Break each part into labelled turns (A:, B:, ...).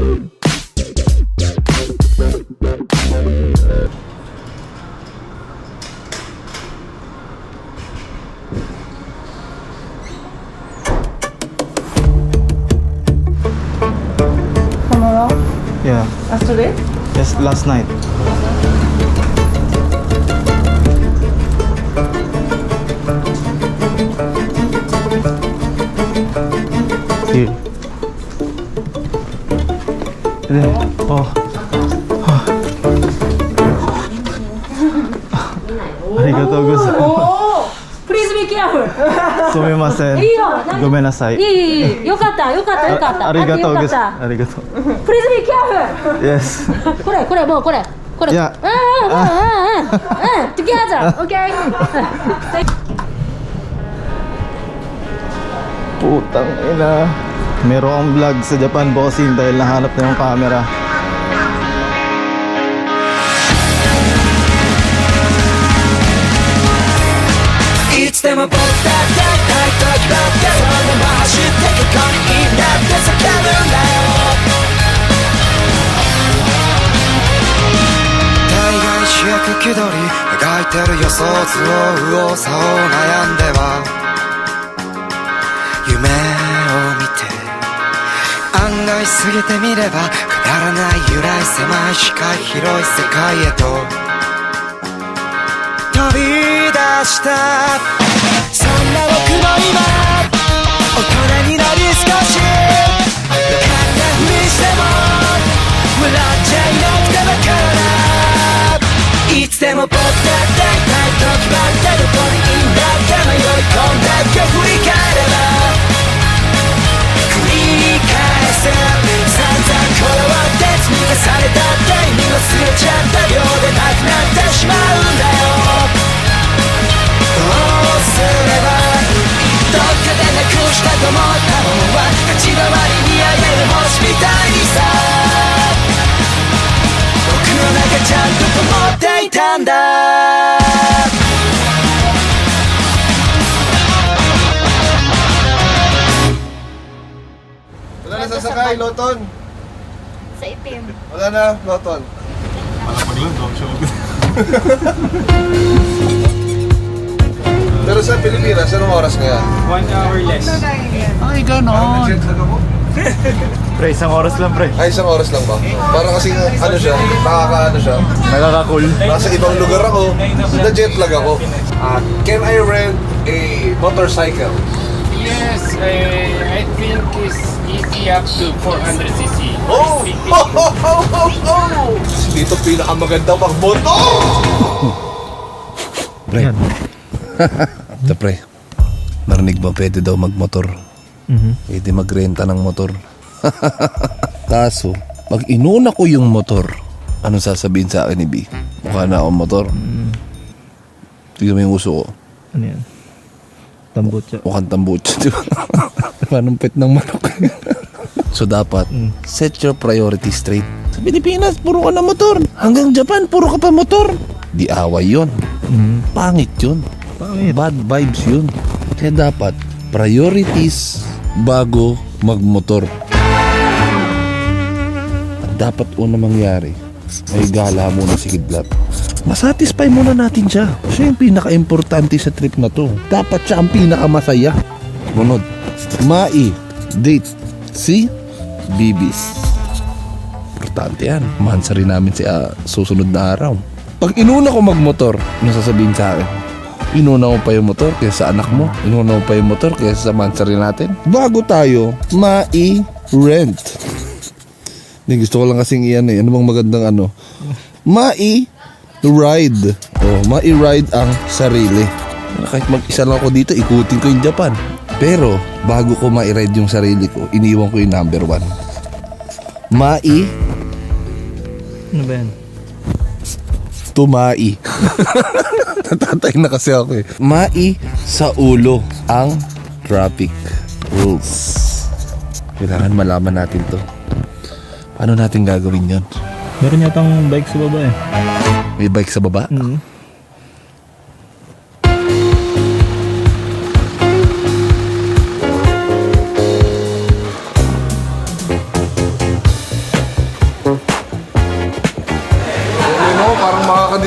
A: Tomorrow?
B: Yeah.
A: Yesterday?
B: Yes, last night. Here. There. Oh. Arigatou gozaimasu.
C: Oh, please be careful.
B: Sumimasen.
C: いいよ。
B: ごめんなさい。
C: いい。よかったよかったよかった。
B: ありがとうございます。
C: よかった。
B: ありがとう。
C: Please be careful.
B: Yes.
C: これもうこれ。
B: いや。
C: Together. Okay.
B: Putang ina. Merong vlog sa Japan, bossing, dahil nahanap na yung camera.
D: Wala na sasakay, Loton.
E: Sa itim.
D: Wala na, Loton. Pero sa Pilipinas, anong oras ngayon?
F: 1 hour less.
D: Ay, ganon. Jet lag ako?
B: Pre, isang oras lang, pre.
D: Ay, isang oras lang ba? Para kasing ano siya, nakakaano siya.
B: Nakaka-cool.
D: Nasa ibang lugar ako, na-jet lag ako. Can I rent a motorcycle?
F: Yes, I think it's easy up to 400cc.
D: Oh! Dito pinakamaganda mag-motor!
G: Pre. Ito pre. Narinig mo pwede daw magmotor. Pwede magrenta ng motor. Kaso, pag inuna ko yung motor, anong sasabihin sa akin ni B? Mukha na akong motor. Tignan mo yung uso ko.
B: Ano yan? Tambucha.
G: Mukhang tambucha, di ba? Parang pet ng manok. So dapat, set your priority straight. Sa Pilipinas, puro ka na motor. Hanggang Japan, puro ka pa motor. Di away yun. Pangit yun.
B: Pangit.
G: Bad vibes yun. Kaya dapat, priorities bago magmotor. Ang dapat una mangyari, may gala muna si Kidlat. Masatisfy muna natin siya. Siya yung pinaka-importante sa trip na to. Dapat siya ang pinaka-masaya. Munod, Mai, date, si Bibis. Importante yan. Mansa rin namin si susunod na araw. Pag inuna ko magmotor, ano sasabihin sa akin? Inuna mo pa yung motor kaysa sa anak mo. Inuna mo pa yung motor kaysa sa mansa rin natin. Bago tayo, mai-rent. Hindi, gusto ko lang kasing iyan eh. Ano bang magandang ano? Mai-ride. Oh, mai-ride ang sarili. Kahit mag-isa lang ako dito, ikutin ko yung Japan. Pero, bago ko mai-ride yung sarili ko, iniwan ko yung number 1.
B: Ano ba yan?
G: Tumai. Natatay na kasi ako eh. Mai sa ulo ang traffic rules. Kailangan malaman natin to. Paano natin gagawin yon?
B: Meron yatang bike sa baba eh.
G: May bike sa baba?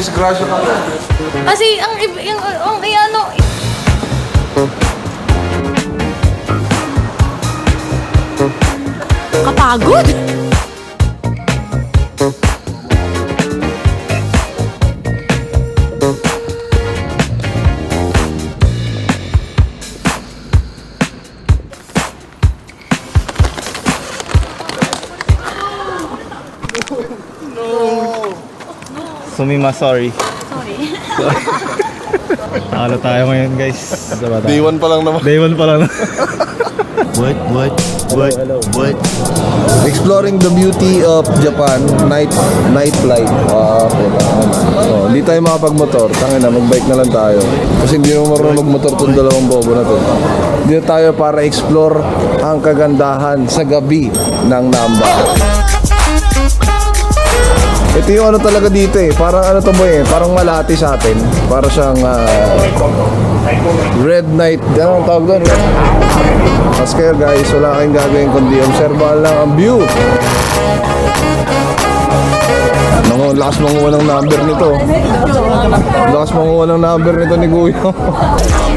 D: madisgrasya ka mo.
E: Kasi ang ano, kapagod.
B: Sumima, sorry. Talo tayo ngayon guys.
G: Day 1 pa lang naman.
B: Day 1 pa lang.
G: What? Exploring the beauty of Japan, night flight. So, hindi tayo makapag-motor. Tangina, mag-bike na lang tayo. Kasi hindi naman marunong mag-motor tong dalawang bobo na to. Dito tayo para explore ang kagandahan sa gabi ng Namba. Ito yung ano talaga dito eh. Parang ano to boy eh. Parang Malati sa atin. Para siyang red night. Ano ang tawag doon? Mas kayo guys, wala kayong gagawin kundi obserbahan lang ang view. Lakas manguha ng number nito. Lakas manguha ng number nito ni Kuya.
A: I'm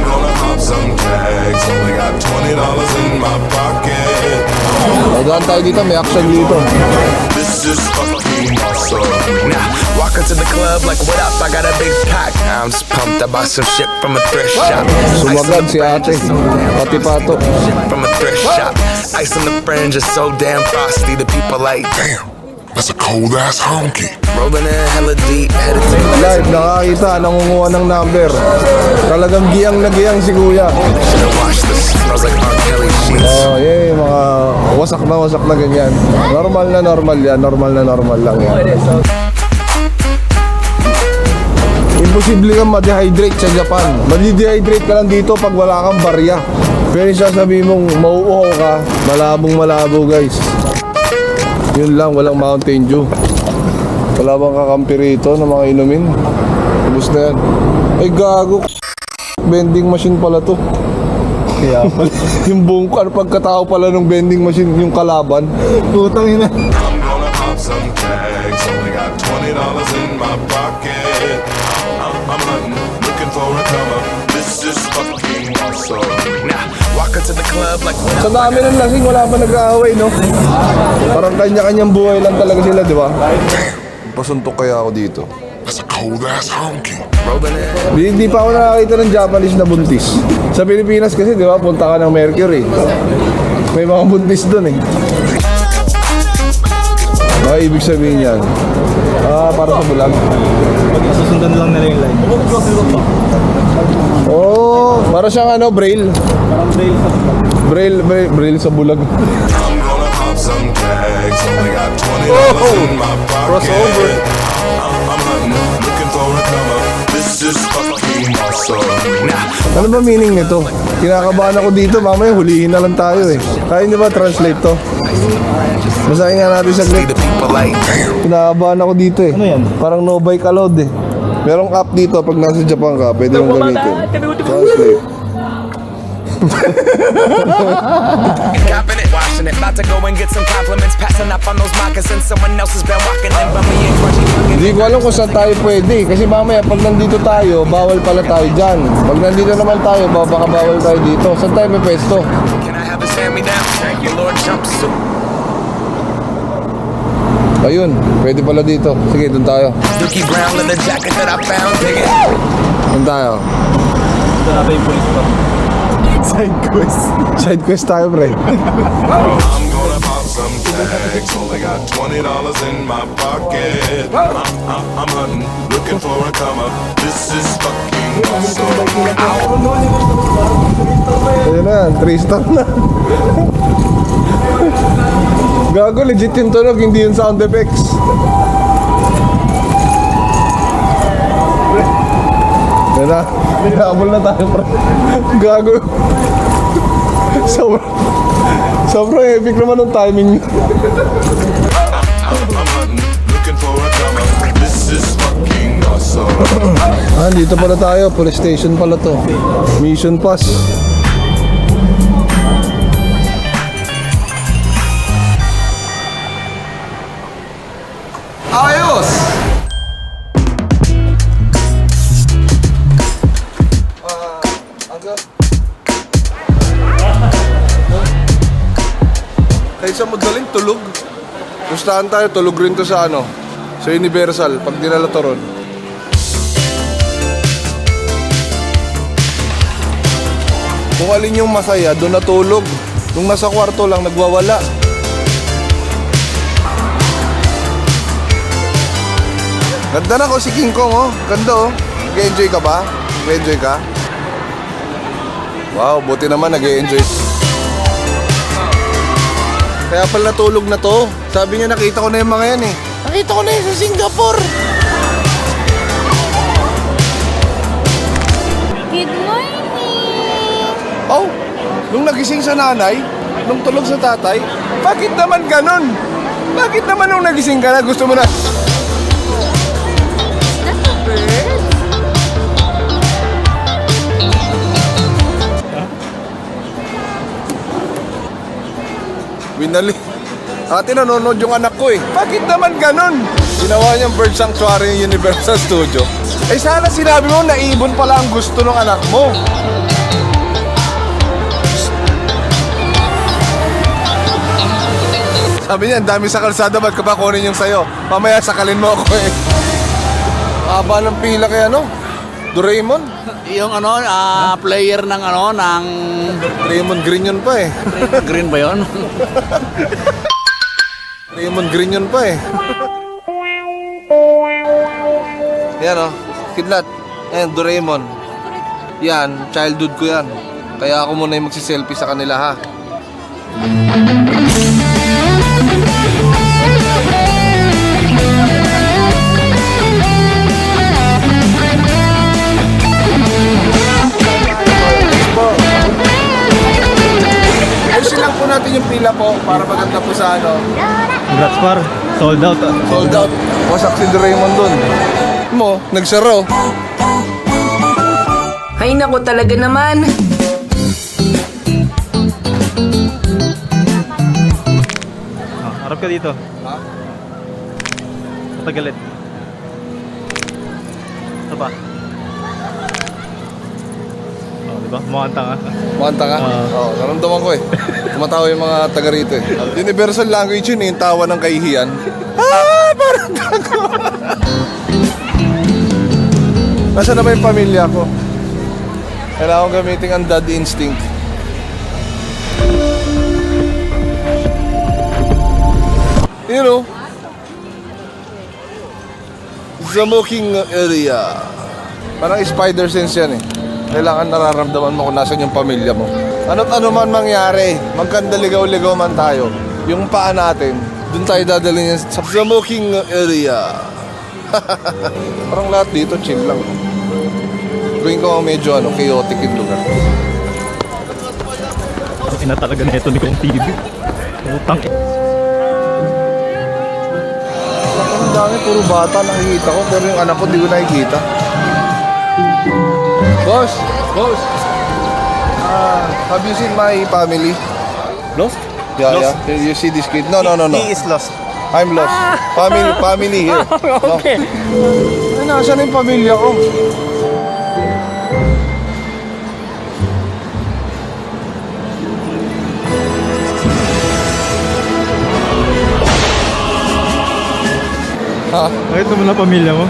A: gonna pop some tags. Only got $20 in my pocket.
G: Nagdaan tayo dito, may action dito.
A: This is fucking awesome.
H: Now, walk into the club like, what up? I got a big pack. I'm just pumped. I bought some shit from a thrift shop.
G: Sumagad si ate, pati pato.
H: Shit from a thrift shop. Ice on the fringe is so damn frosty. The people like,
A: Damn, that's a cold ass honky.
H: rolling in hella deep, headed to the
G: Live, nakakita, nangunguha ng number. Talagang giyang na giyang si Kuya.
H: Should've washed this. Smells like R. Kelly sheets.
G: Oh, yeah, mga wasak na ganyan. Normal yan, normal lang yan. Imposible kang ma-dehydrate sa Japan. Ma-dehydrate ka lang dito pag wala kang barya. Pero sasabihin mong mauuhaw ka, malabo guys. Yun lang, walang Mountain Dew. Wala bang kakampi rito ng mga inumin? Ubus na yan. Ay gago, vending machine pala to.
B: Kaya pala.
G: Yung buong pagkatao pala ng vending machine, yung kalaban.
B: Putang ina.
A: I'm gonna pop some tags. Only got $20 in my pocket. I'm hunting, looking for a come up. This is fucking awesome.
H: Now, walk into the club like, what
G: Sa
H: up?
G: dami ng lasing, wala pa nag-aaway, no? Parang kanya-kanyang buhay lang talaga sila, di ba? Pasuntok kaya ako dito.
A: That's a cold ass honky.
H: Rolling in.
G: Hindi pa ako nakakita ng Japanese na buntis. Sa Pilipinas kasi, di ba, punta ka ng Mercury. May mga buntis doon eh. Mga ibig sabihin yan. Para sa bulag.
B: Susundan lang nila yung line.
G: Oh, para siyang ano, braille. Braille sa bulag.
A: I'm gonna pop some tags. Only got $20 in my pocket.
G: Crossover.
A: I'm hunting, looking for a come up. This is fucking awesome.
H: Now,
G: Ano ba meaning nito? Kinakabahan ako dito, mamaya hulihin na lang tayo eh. Kaya hindi ba translate to? Basahin nga natin
H: see
G: saglit.
H: the people like,
G: Kinakabahan ako dito eh.
B: Ano yan?
G: Parang no bike allowed eh. Merong app dito pag nasa Japan ka, pwede mong gamitin. Translate.
H: copping it, washing it. About to go and get some compliments. Passing up on those moccasins. Someone else has been walking in by me and crunchy.
G: Hindi ko alam kung saan tayo pwede. Kasi mamaya pag nandito tayo, bawal pala tayo dyan. Pag nandito naman tayo, baka bawal tayo dito. Saan tayo may pwesto?
H: Can I have this hand me down? Thank you, Lord jumpsuit.
G: Ayun, pwede pala dito. Sige, doon tayo.
H: Dookie brown leather jacket that I found. Dig it.
G: Doon tayo.
B: Ito natin yung police pa. Side quest.
G: Side quest tayo, pre.
A: I'm gonna pop some tags. Only got $20 in my pocket. I'm hunting, looking for a come up. This is fucking awesome.
G: Ayun na, 3-star na. Gago, legit yung tunog, hindi yung sound effects. Yan na, hinabol na tayo, pre. Gago. Sobrang epic naman ang timing.
A: I'm hunting, looking for a come up. This is fucking awesome.
G: Dito pala tayo, police station pala to. Mission pass.
D: Kaysa madaling tulog. Gustahan tayo, tulog rin to sa ano, sa Universal, pag dinala to ron. Kung alin yung masaya, doon natulog. Nung nasa kwarto lang, nagwawala. Ganda na ko si King Kong, oh. Ganda, oh. Nag-enjoy ka ba? Nag-enjoy ka? Wow, buti naman nag-enjoy. Kaya pala natulog na to. Sabi niya nakita ko na yung mga yan eh. Nakita ko na yun sa Singapore.
E: Good morning!
D: Oh, nung nagising sa nanay, nung tulog sa tatay, bakit naman ganon? Bakit naman nung nagising ka na gusto mo na?
E: That's a bird?
D: Winali. Ate, nanonood yung anak ko eh. Bakit naman ganon? Ginawa niyang bird sanctuary yung Universal Studio. Eh sana sinabi mo na ibon pala ang gusto ng anak mo. Sabi niya, ang dami sa kalsada, ba't ka ba kunin yung sayo? Mamaya sakalin mo ako eh. Haba ng pila kay ano? Doraemon?
I: Yung ano, player ng ano, ng
D: Doraemon Green yun pa eh.
I: green ba yun?
D: Doraemon Green yun pa eh. Yan o, kidlat. Yan, Doraemon. Yan, childhood ko yan. Kaya ako muna yung magsiselfie sa kanila ha. Ayusin lang po natin yung pila po para maganda po sa ano.
B: Congrats par. Sold out.
D: Sold out. Wasak si Doraemon dun. Mo, nagsara oh.
J: Ay nako talaga naman.
B: Harap ka dito.
D: Ha?
B: Matagalit. Ito pa. Oh, diba? Mukhang tanga.
D: Manta ka? Oo, naramdaman ko eh. Tumatawa yung mga taga rito eh. Universal language yun eh, yung tawa ng kahihiyan. Ah, parang gago. Nasaan na ba yung pamilya ko? Kailangan ko gamitin ang dad instinct. You know, Zamoking area. Parang spider sense yan eh. Kailangan nararamdaman mo kung nasan yung pamilya mo. Ano't ano man mangyari, magkanda ligaw-ligaw man tayo, yung paa natin, dun tayo dadalhin sa Zamoking area. Parang lahat dito chill lang. Gawin ko medyo chaotic yung lugar.
B: Ang ina talaga na ito ni Kong TV. Utang.
D: Ang dami, puro bata nakikita ko, pero yung anak ko di ko nakikita. Boss! Boss! Have you seen my family?
B: Lost?
D: Yeah,
B: Lost?
D: yeah. You see this kid? No.
B: He is lost.
D: I'm lost. Family here.
B: Okay.
D: No. Ay, nasaan yung pamilya ko? Ha?
B: Nakita mo na pamilya mo?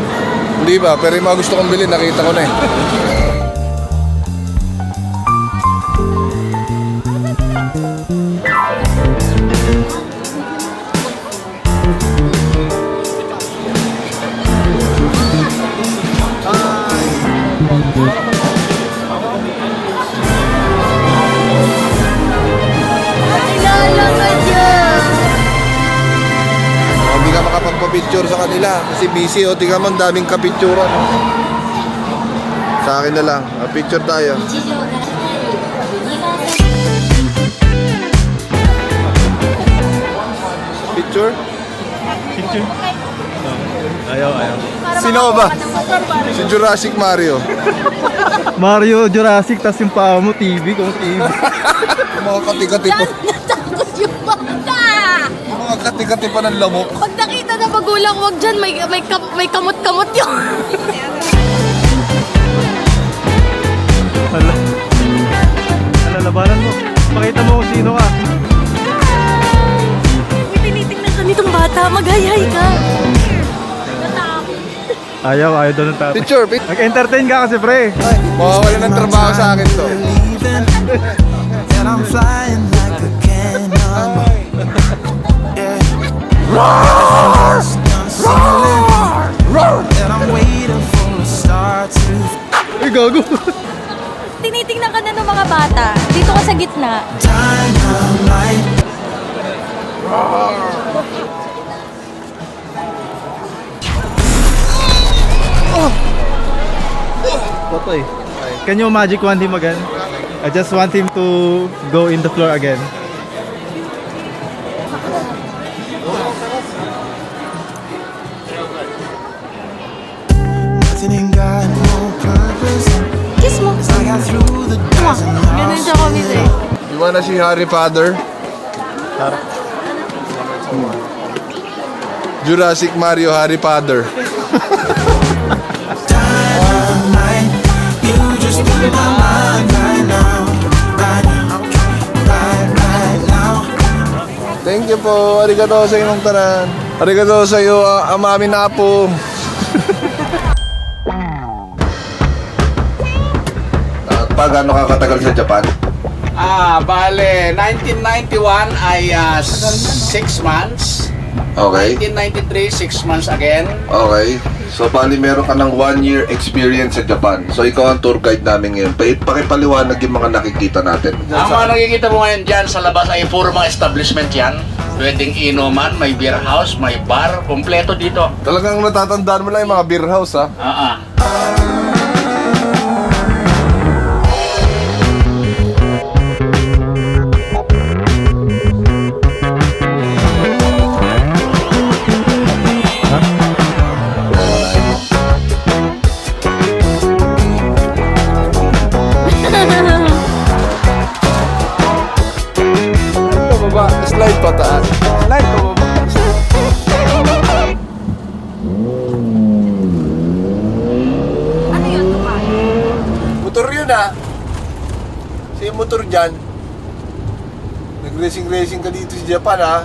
D: Hindi ba? Pero yung mga gusto kong bilhin, nakita ko na eh.
E: Kilala ka dyan!
D: Hindi ka makapagpa-picture sa kanila kasi busy o. Tingnan mo, ang daming kapicturan. Sa akin na lang. Picture tayo. Picture?
B: Picture? Ayaw.
D: Sino ba? Si Jurassic Mario.
B: Mario Jurassic, tas yung paa mo TV, Kong TV.
D: Mga kati-kati pa.
E: Natakot yung bata!
D: Mga kati-kati pa ng lamok.
E: Pag nakita na magulang, wag dyan, may kamot-kamot yun.
B: Hala, labanan mo. Pakita mo kung sino ka.
E: Mag-hi-hi ka.
B: Ayaw daw ng tatay.
D: Picture.
B: Nag-entertain ka kasi, pre.
D: Mawawala ng trabaho sa akin to.
H: And I'm flying like a cannon. Roar! Roar! And I'm waiting for a star to.
B: Ay, gago.
E: Tinitingnan ka na ng mga bata. Dito ka sa gitna.
H: Dynamite.
B: Totoy. Can you magic wand him again? I just want him to go in the floor again.
H: Nothing ain't got no purpose.
E: Kiss mo.
H: I got through the dozen
E: Ganun siya kami eh.
D: Di ba na si Harry Potter? Jurassic Mario Harry Potter.
H: dynamite. You just blew my mind right now. Right now. Right now.
D: Thank you po. Arigato sa inyong tanan. Arigato sa iyo, amami na po. Gaano ka katagal sa Japan?
I: Bale, 1991 ay 6 months.
D: Okay.
I: 1993, 6 months again.
D: Okay. So, bali meron ka ng 1-year experience sa Japan. So, ikaw ang tour guide namin ngayon. Pakipaliwanag yung mga nakikita natin.
I: Ang mga nakikita mo ngayon dyan sa labas ay puro mga establishment yan. Pwedeng inuman, may beer house, may bar, kompleto dito.
D: Talagang natatandaan mo lang yung mga beer house, ha? Slide pataas. Slide pababa.
E: Ano yun?
D: Motor yun, ha? Sa yung motor dyan. Nag-racing ka dito sa Japan, ha?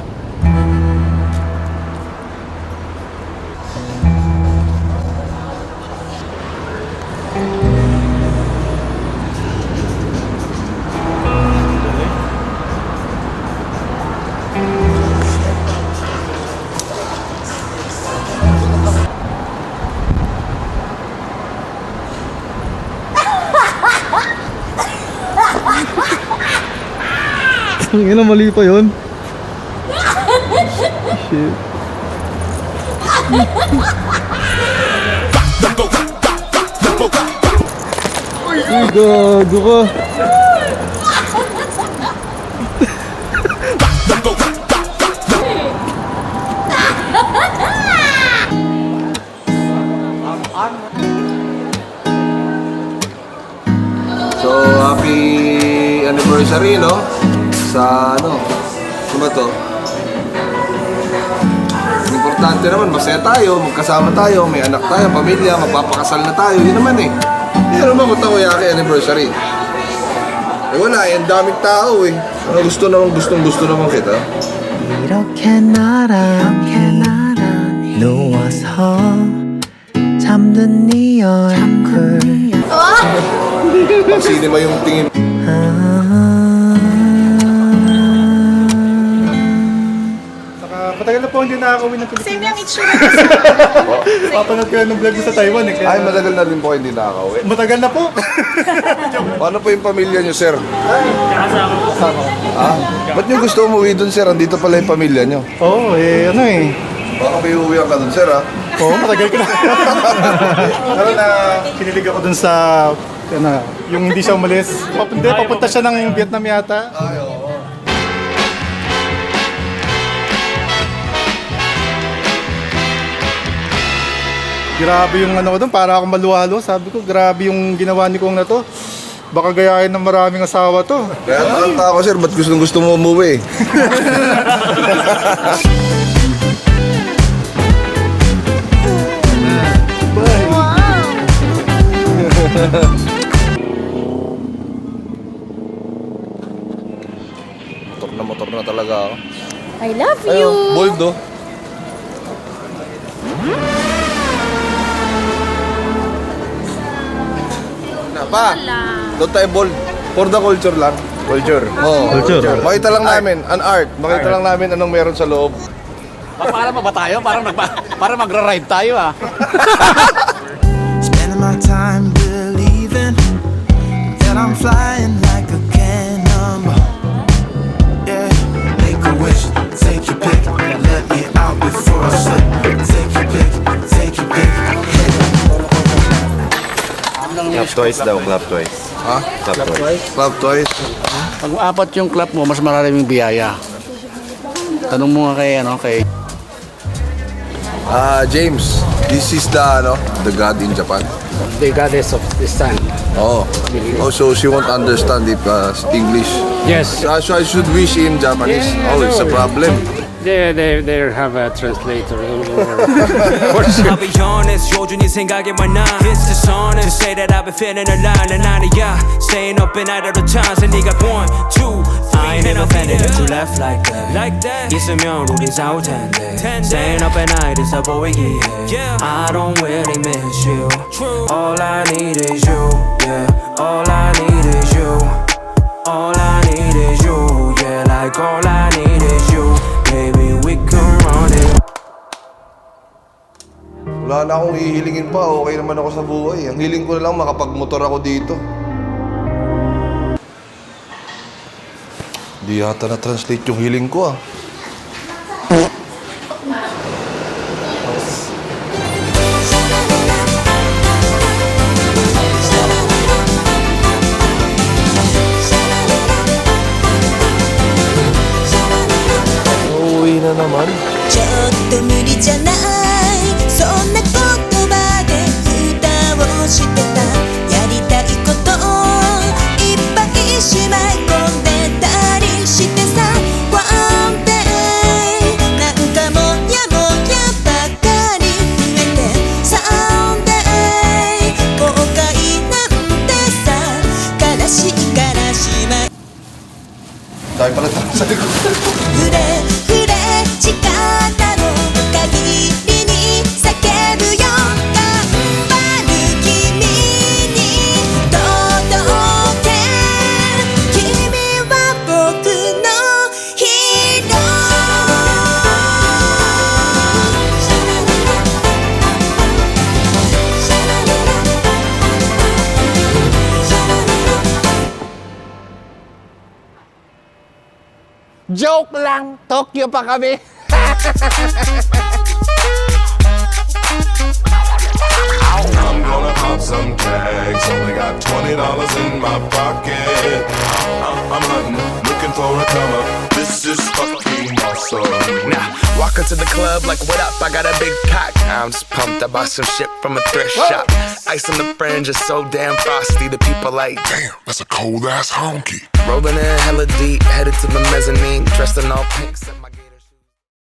B: Ang ina, mali pa yun. Shit. Uy, gago ka.
D: So, happy anniversary, no? Sa ano ba to? Importante naman, masaya tayo, magkasama tayo, may anak tayo, pamilya, magpapakasal na tayo, yun naman eh. Hindi naman kung takoyaki anniversary. Eh wala, ang daming tao eh. Gusto naman kita.
H: 이렇게 날아 누워서 잠든 네 얼굴
D: Pag sinema yung tingin.
B: Matagal na po hindi nakakawin ng Pilipinas. Same lang itsura. Papanood ko ng vlog sa Taiwan eh.
D: Ay, matagal na rin po hindi nakakauwi.
B: Matagal na po.
D: Paano po yung pamilya nyo, sir?
B: Kasama ko.
D: Ah? Ba't nyo gusto umuwi dun, sir? Andito pala yung pamilya nyo.
B: Oo, ano eh.
D: Baka may uwihan ka dun, sir, ha?
B: Oo, matagal ko na. Pero na kinilig ako dun sa, yung hindi siya umalis. Papunta siya ng Vietnam yata.
D: Ay, oo.
B: Grabe yung ano ko doon, para akong maluwalo. Sabi ko, grabe yung ginawa ni Kong na to. Baka gayahin ng maraming asawa to.
D: Kaya nakanta ako, sir. Ba't gusto mo umuwi? Motor na talaga ako.
E: I love you.
D: Bold, oh. Na pa, doon tayo bold. For the culture lang.
B: Culture.
D: Oo,
B: Culture.
D: Makita lang namin, an art. Makita lang namin anong meron sa loob.
I: Para ba tayo? Para magra-ride tayo ah.
H: Spending my time believing that I'm flying like a cannonball. Yeah, make a wish, take your pick, let me out before I slip. Take your pick, take your pick.
B: Club Toys daw, Club Toys.
D: Ha?
B: Club Toys.
D: Club Toys.
I: Pag apat yung club mo, mas maraming biyaya. Tanong mo nga kay
D: James, this is the god in Japan.
F: The goddess of the sun.
D: Oh. So she won't understand if English.
F: Yes.
D: So I should wish in Japanese.
F: Yeah,
D: Oh, it's a
F: no.
D: problem.
F: They have a translator.
H: I'll be honest, 요준이 생각에 많아. It's dishonest to say that I've been feeling alive. 난 아니야, staying up and out of the times. And 네가 1, 2, 3. I ain't never offended that you left like that. 있으면 우리 싸울 텐데. Staying up at night is a 보이기에. I don't really miss you. All I need is you. Yeah, all I need is you. All I need is you. Yeah, like all I need is you. Baby, we can run it.
D: Wala na akong hihilingin pa. Okay naman ako sa buhay. Ang hiling ko na lang makapagmotor ako dito. Di yata na-translate yung hiling ko ah. Uuwi na naman.
K: ちょっと無理じゃないそんな言葉で蓋をしてたやりたいことをいっぱいしまい込んでたりしてさ One day なんかもやもやばかり増えて Someday 後悔なんてさ悲しいからしまい
D: Dahil pala tayo sa likod.
K: 触れ触れ力の限りに叫ぶよ頑張る君に届け君は僕のヒーロー
I: Joke lang! Tokyo pa kami!
A: I'm gonna pop some tags. Only got $20 in my pocket. I'm hunting, looking for a come up. This is fucking awesome.
H: Now, walk into the club like, what up? I got a big pack. I'm just pumped. I bought some shit from a thrift shop. Ice on the fringe is so damn frosty. The people like,
A: Damn, that's a cold ass honky.
H: rolling in hella deep, headed to the mezzanine, dressed in all pink. Set my